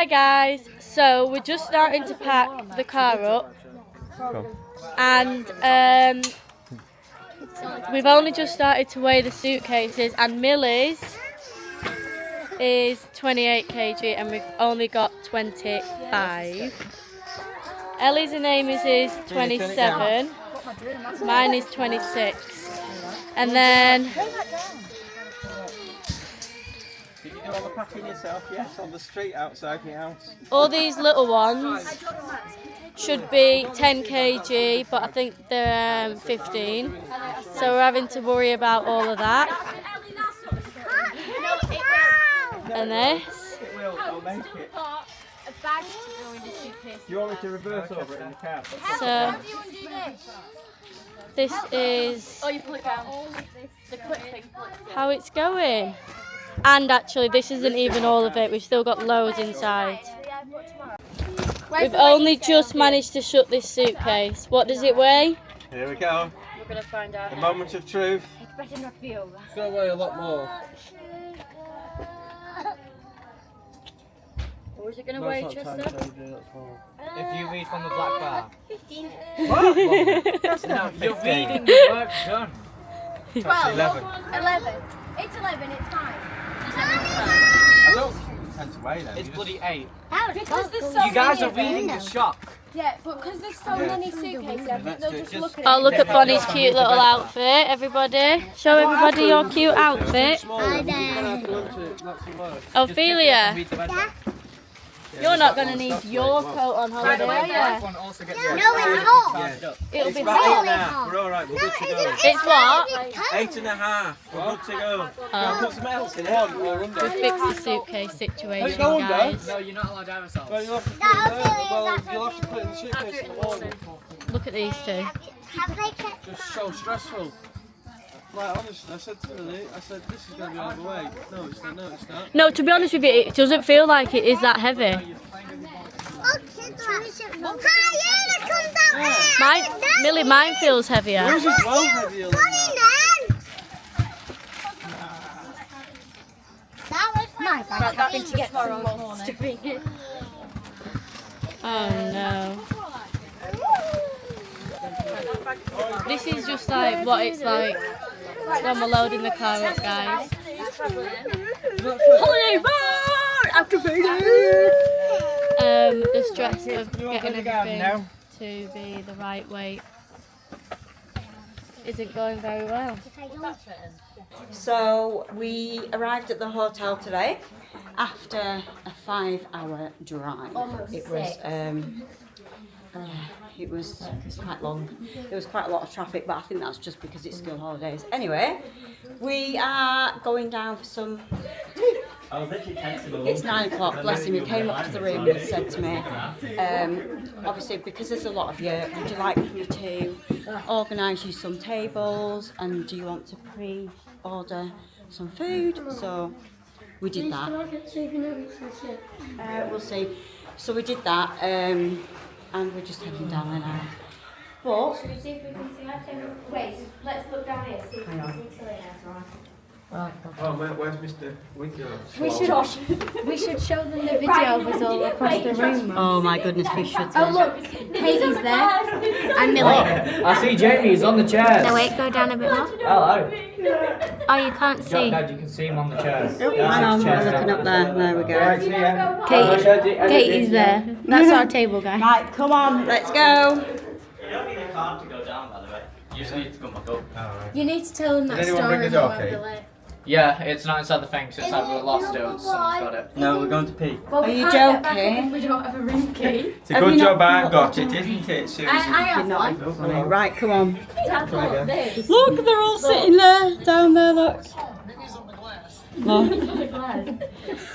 Hi guys, so we're just starting to pack the car up and we've only just started to weigh the suitcases, and Millie's is 28 kg and we've only got 25. Ellie's and Amy's is 27, mine is 26, and then Did you do all the packing yourself? Yes, on the street outside your house. all these little ones should be 10 kg, but I think they're 15. So we're having to worry about all of that. And this. It will, I'll make it. Do you want me to reverse over it in the car? So this is how it's going. And actually this isn't even all of it, we've still got loads inside. We've only just managed to shut this suitcase. What does it weigh? Here we go. We're going to find out. The moment of truth. It's better not be over. It's going to weigh a lot more. Or is it going to weigh, Chester? If you read from the black bar. 15. What? No, you're reading the work done. 12. 11. 11. It's 11, it's fine. I don't tend to weigh them. It's bloody 8. Because there's so You guys many are of them. reading the shock. Yeah, but because there's so many suitcases, I think they'll just look at it. Oh, look at Bonnie's cute little outfit, everybody. Show everybody your cute outfit. Ophelia, you're not going to need your coat on holiday, are you? No, it's hot. It'll be Right hot. now. We're alright, we're good to go. It's what? 8.5. We're good to go. Oh. Put some else in it. We fixed the suitcase situation, guys. No, you're not allowed to have ourselves. Well, you'll have to put it in the suitcase in the morning. Look at these two. Just so stressful. Like, honestly, I said to Lily, this is going to be all the way. No, it's not. No, it's not. No, to be honest with you, it doesn't feel like it is that heavy. Mine feels heavier. Yours is well heavier than that. My bag's having to get some more stuffing in. Oh no. This is just like what it's like when we're loading the car up, guys. Holiday bar! Activated! The stress of getting everything to be the right weight isn't going very well. So we arrived at the hotel today after a 5-hour drive. It was quite long. There was quite a lot of traffic, but I think that's just because it's school holidays. Anyway, we are going down for some tea. It's 9 o'clock, bless him. He came up to the room and said to me, obviously because there's a lot of you, would you like me to organise you some tables, and do you want to pre-order some food? So we did that. We'll see. So we did that, and we're just heading down there now. But Should we see if we can see our table? Wait, let's look down here, see if we can see Tilly right. Oh, where's Mr. Winter? We should show them the video of us all across the room. oh my goodness, we should. Oh look, Katie's there, and Millie. I see Jamie, he's on the chairs. No wait, go down a bit more. Hello. Oh, you can't see. Dad, you can see him on the chairs. Hang on, we're looking up there. There we go. Katie's there. That's our table, guys. Right, come on, let's go. You don't need a card to go down, by the way. You just need to come back up. You need to tell them that Did anyone story bring a about dog, the Kate? lake. Yeah, it's not inside the thing, so it's either lost or someone's got it. No, we're going to pee. Well, Are we you can't get back up joking? if we don't have a room key. It's a Have good you job not- I got it, isn't it, Susie? I have one. Right, come on. This. Look, they're all sitting there, down there, look. Look.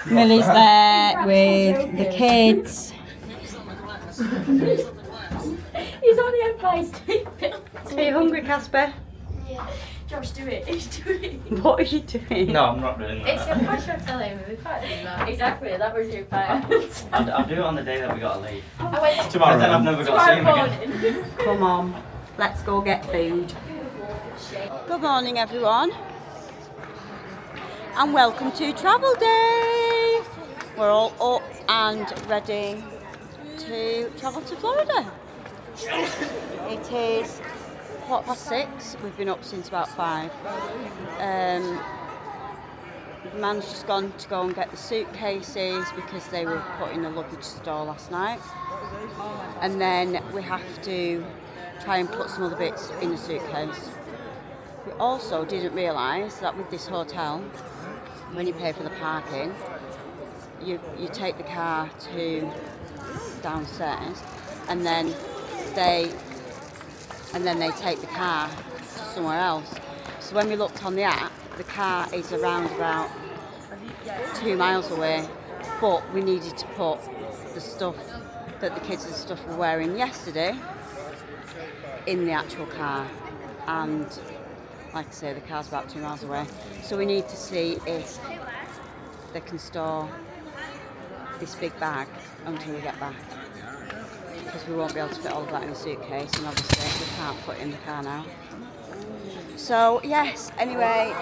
Millie's there with the kids. He's only had 5 steak. Are you hungry, Casper? Josh, do it. He's doing it. What are you doing? No, I'm not doing that. It's your pressure telling me. We can't do that. Exactly. That was your plan. I'll do it on the day that we gotta leave. I went Tomorrow. Then I've never got to see him tomorrow again. morning. Come on, let's go get food. Good morning, everyone, and welcome to Travel Day. we're all up and ready to travel to Florida. It is 6:15. We've been up since about 5. The man's just gone to go and get the suitcases because they were put in the luggage store last night. And then we have to try and put some other bits in the suitcase. We also didn't realise that with this hotel, when you pay for the parking, you take the car to downstairs, and then they take the car to somewhere else. So when we looked on the app, the car is around about 2 miles away, but we needed to put the stuff that the kids and stuff were wearing yesterday in the actual car, and like I say, the car's about 2 miles away, so we need to see if they can store this big bag until we get back, because we won't be able to fit all of that in a suitcase, and obviously we can't put it in the car now. So yes, anyway,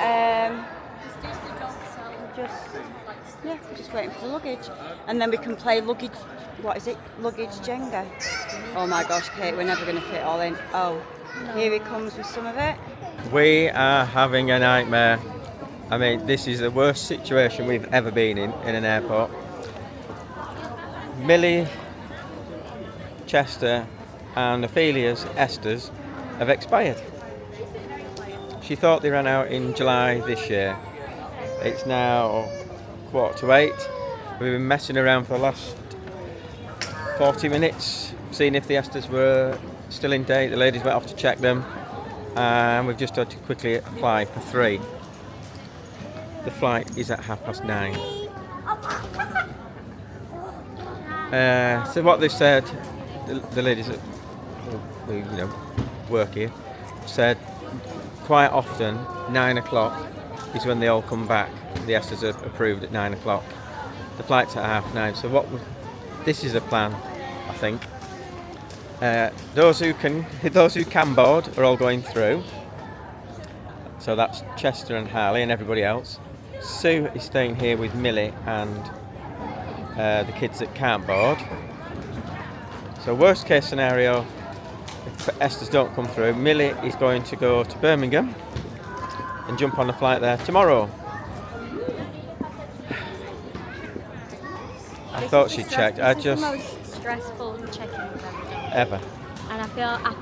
just waiting for the luggage, and then we can play luggage Jenga. Oh my gosh, Kate, we're never going to fit all in. Oh, here he comes with some of it. We are having a nightmare. I mean, this is the worst situation we've ever been in an airport. Millie, Chester and Ophelia's Esther's have expired. She thought they ran out in July this year. It's now 7:45. We've been messing around for the last 40 minutes, seeing if the Esther's were still in date. The ladies went off to check them, and we've just had to quickly apply for 3. The flight is at 9:30. So what they said, the ladies that work here, said quite often 9 o'clock is when they all come back. The Esther's are approved at 9 o'clock. The flight's at 9:30. So this is a plan, I think. Those who can board are all going through. So that's Chester and Harley and everybody else. Sue is staying here with Millie and the kids that can't board. So worst case scenario, if Esther's don't come through, Millie is going to go to Birmingham and jump on a flight there tomorrow. I thought she'd checked. This is the most stressful check-in ever. And I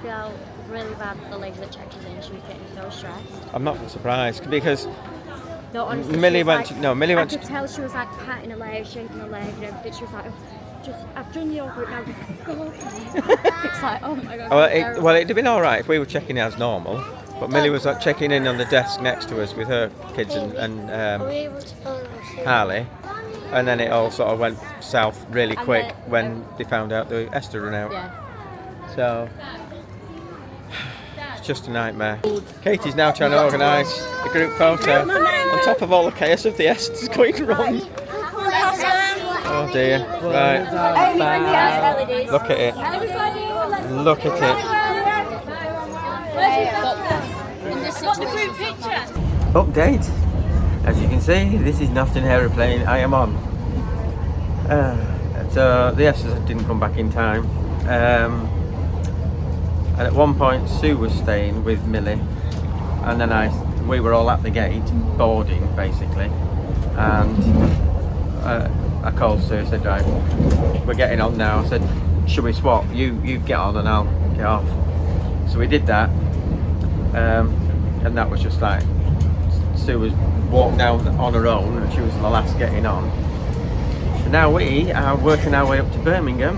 feel really bad for the lady that checked us in. She was getting so stressed. I'm not surprised because No, honestly, Millie went. Millie went. I could tell she was like patting her leg, shaking her leg, and everything. She was like, I've done the over it now. Just go. It's like, oh my god. Well, it'd have been all right if we were checking in as normal, but Millie was checking in on the desk next to us with her kids and Harley, and then it all sort of went south really quick when they found out the Esther ran out. Yeah. So it's just a nightmare. Katie's now trying to organise a group photo on top of all the chaos of the Esther's going wrong. Oh dear. Right. Look at it. Look at it. Update. As you can see, this is not an aeroplane I am on. So the Esther's didn't come back in time. And at one point Sue was staying with Millie, and then we were all at the gate, boarding basically, and I called Sue, said, right, we're getting on now. I said, should we swap? You get on and I'll get off. So we did that, and that was just like, Sue was walked down on her own and she was the last getting on. So now we are working our way up to Birmingham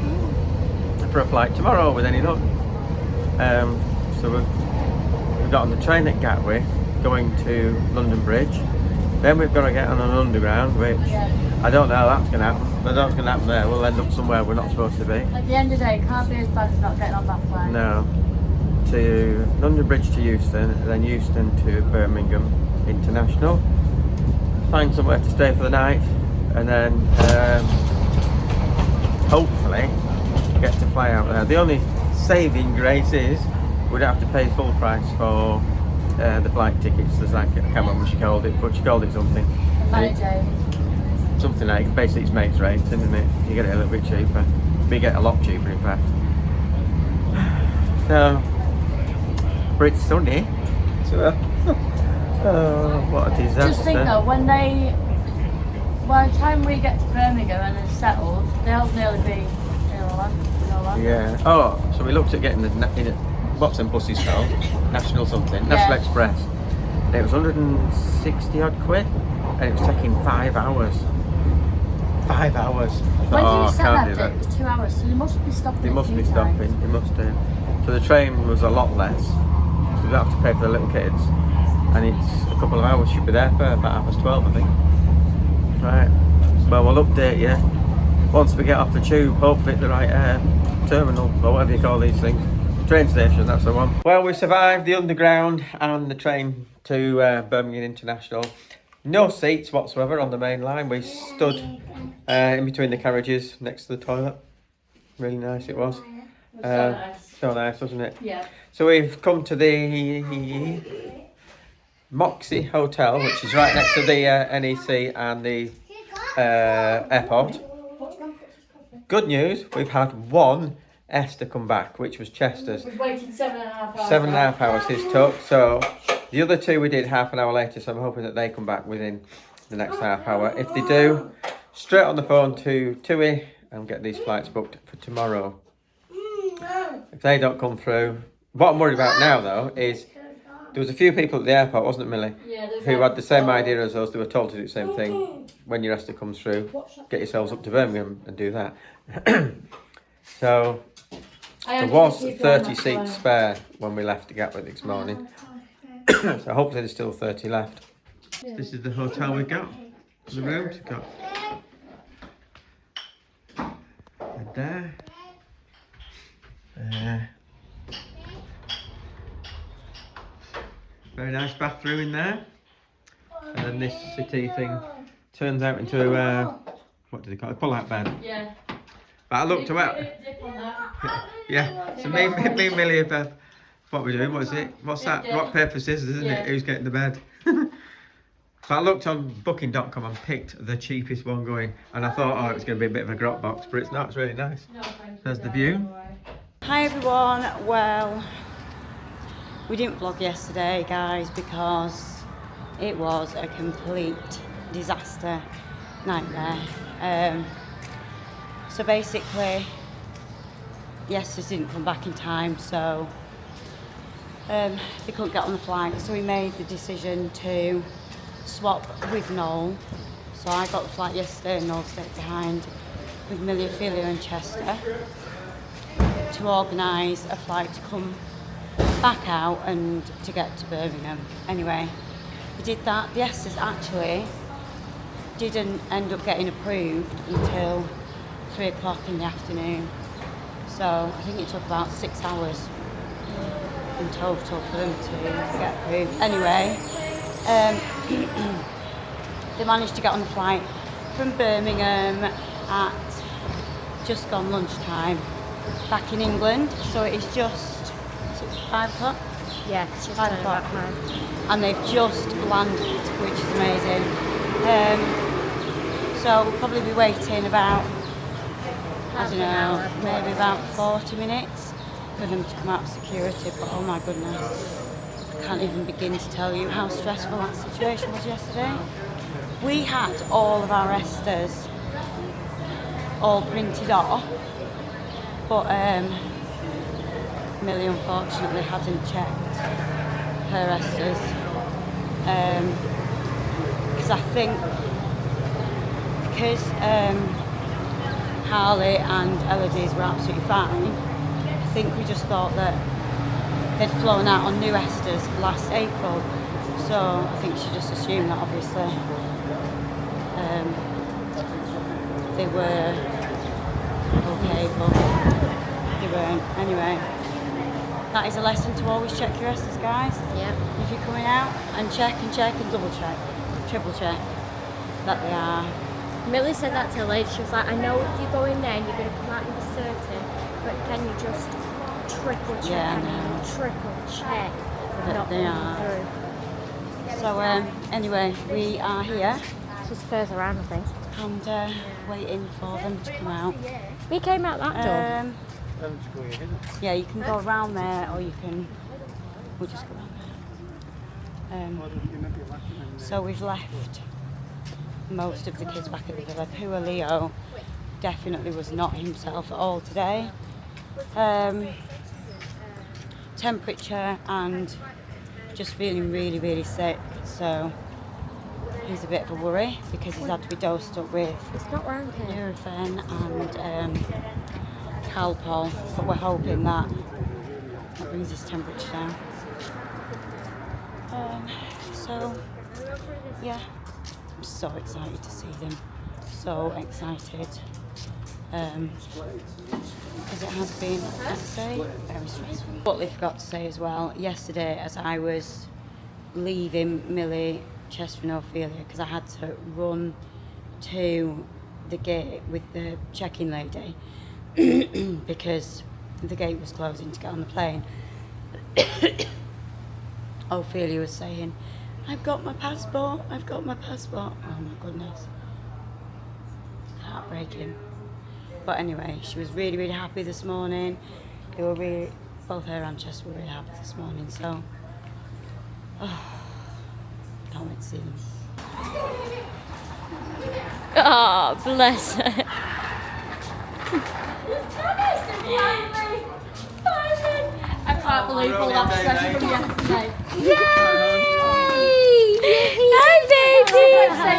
for a flight tomorrow with any luck. So we've got on the train at Gatwick going to London Bridge, then we've got to get on an underground, which I don't know how that's going to happen. I don't know what's going to happen there. We'll end up somewhere we're not supposed to be. At the end of the day, it can't be as bad as not getting on that flight. No. To London Bridge to Euston, then Euston to Birmingham International, find somewhere to stay for the night, and then hopefully get to fly out there. The only saving grace is we don't have to pay full price for the flight tickets. There's like, I can't remember what she called it, but she called it something. something like, basically it's mates rates, isn't it? You get it a little bit cheaper. We get a lot cheaper, in fact. So, but it's sunny. So, oh, what a disaster. Just think though, by the time we get to Birmingham and it's settled, they'll nearly be Yeah. Oh, so we looked at getting what's them buses called? National something. National Express. And it was 160 odd quid. And it was taking 5 hours. 5 hours. When did you set that date? It was 2 hours, so they must be stopping. They must be stopping, they must do. So the train was a lot less. So we don't have to pay for the little kids. And it's a couple of hours, should be there for about 12:30, I think. Right. Well, we'll update you once we get off the tube, hopefully at the right terminal, or whatever you call these things. Train station, that's the one. Well, we survived the underground and the train to Birmingham International. No seats whatsoever on the main line. We stood in between the carriages next to the toilet. Really nice it was. So nice, wasn't it? Yeah. So we've come to the Moxie Hotel, which is right next to the NEC and the airport. Good news, we've had one Esther come back, which was Chester's. We've waited 7.5 hours. 7.5 hours his took. So the other two we did half an hour later, so I'm hoping that they come back within the next half hour. If they do, straight on the phone to TUI and get these flights booked for tomorrow. If they don't come through, what I'm worried about now though is there was a few people at the airport, wasn't it, Millie? Yeah, who had the same idea as us. They were told to do the same thing. When your Esther comes through, get yourselves up to Birmingham and do that. So there was 30 seats spare when we left Gatwick this morning. So hopefully there's still 30 left. This is the hotel we got. The rooms we've got. And there. Very nice bathroom in there. And then this city thing turns out into what do they call it? A pull-out bed. Yeah. But I looked at yeah. So me and Millie have what we're doing. What is it? What's that? Rock paper scissors, isn't it? Who's getting the bed? But I looked on Booking.com and picked the cheapest one going, and I thought, oh, it's going to be a bit of a grot box, but it's not. It's really nice. There's the view. Hi everyone. Well, we didn't vlog yesterday, guys, because it was a complete disaster, nightmare. So basically, the Esters didn't come back in time, so they couldn't get on the flight. So we made the decision to swap with Noel. So I got the flight yesterday and Noel stayed behind with Millie, Ophelia and Chester to organise a flight to come back out and to get to Birmingham. Anyway, we did that. The Esters actually didn't end up getting approved until 3 o'clock in the afternoon. So I think it took about 6 hours in total for them to get approved. Anyway, they managed to get on the flight from Birmingham at just gone lunchtime back in England. So it is just 5 o'clock? Yeah, it's just 5 o'clock. And they've just landed, which is amazing. So we'll probably be waiting about, I don't know, maybe about 40 minutes for them to come out of security. But oh my goodness, I can't even begin to tell you how stressful that situation was yesterday. We had all of our Esters all printed off, but Millie unfortunately hadn't checked her Esters, because I think because Harley and Elodie's were absolutely fine. I think we just thought that they'd flown out on new Esters last April, so I think she just assumed that obviously they were okay, but they weren't. Anyway, that is a lesson to always check your Esters, guys. Yeah. If you're coming out, and check and double check, triple check that they are. Millie said that to her lady. She was like, I know if you go in there and you're going to come out and be certain, but can you just triple check triple check that they are. Through. So anyway, we are here. Just further around, I think. and waiting for them to come out. We came out that door. Yeah, you can go around there, or you can. We'll just go around there. So we've left most of the kids back at the villa. Poor Leo definitely was not himself at all today. Temperature and just feeling really, really sick. So he's a bit of a worry because he's had to be dosed up with It's not round here. Nurofen and Calpol, but we're hoping that brings his temperature down. So yeah, I'm so excited to see them. So excited. Because it has been, as I say, very stressful. What I forgot to say as well, yesterday as I was leaving Millie, Chester and Ophelia, because I had to run to the gate with the check-in lady because the gate was closing to get on the plane. Ophelia was saying, I've got my passport, I've got my passport. Oh my goodness. Heartbreaking. But anyway, she was really, really happy this morning. They were really, both her and Chester were really happy this morning, so can't wait to see them. Oh, bless her. I can't believe all that stress from yesterday. Yay! Hi, baby!